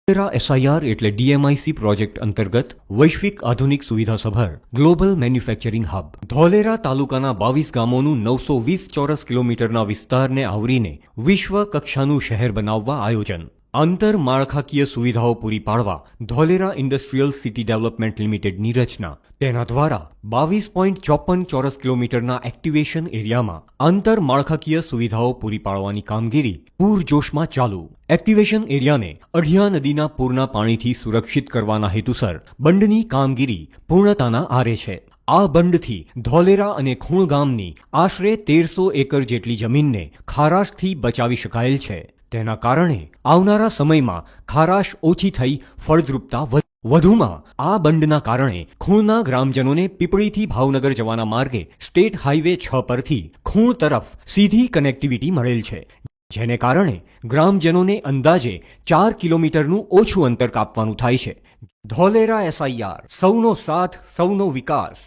Dholera SIR એટલે ડીએમઆઈસી project અંતર્ગત વૈશ્વિક આધુનિક સુવિધાસભર ગ્લોબલ મેન્યુફેક્ચરિંગ હબ ધોલેરા તાલુકાના 22 ગામોનું 920 ચોરસ કિલોમીટરના વિસ્તારને આવરીને વિશ્વ કક્ષાનું શહેર બનાવવા આયોજન આંતરમાળખાકીય સુવિધાઓ પૂરી પાડવા ધોલેરા ઇન્ડસ્ટ્રીયલ સિટી ડેવલપમેન્ટ લિમિટેડની રચના તેના દ્વારા 22.54 ચોરસ કિલોમીટરના એક્ટિવેશન એરિયામાં આંતરમાળખાકીય સુવિધાઓ પૂરી પાડવાની કામગીરી પૂરજોશમાં ચાલુ એક્ટિવેશન એરિયાને અઢિયા નદીના પૂરના પાણીથી સુરક્ષિત કરવાના હેતુસર બંધની કામગીરી પૂર્ણતાના આરે છે। આ બંધથી ધોલેરા અને ખૂણ ગામની આશરે 1300 એકર જેટલી જમીનને ખારાશથી બચાવી શકાયેલ છે। તેના કારણે આવનારા સમયમાં ખારાશ ઓછી થઈ ફળદ્રુપતા વધુમાં આ બંધના કારણે ખૂણના ગ્રામજનોને પીપળીથી ભાવનગર જવાના માર્ગે સ્ટેટ હાઈવે 6 પરથી ખૂણ તરફ સીધી કનેક્ટિવિટી મળેલ છે, જેને કારણે ગ્રામજનોને અંદાજે 4 કિલોમીટરનું ઓછું અંતર કાપવાનું થાય છે। ધોલેરા એસઆઈઆર, સૌનો સાથ, સૌનો વિકાસ।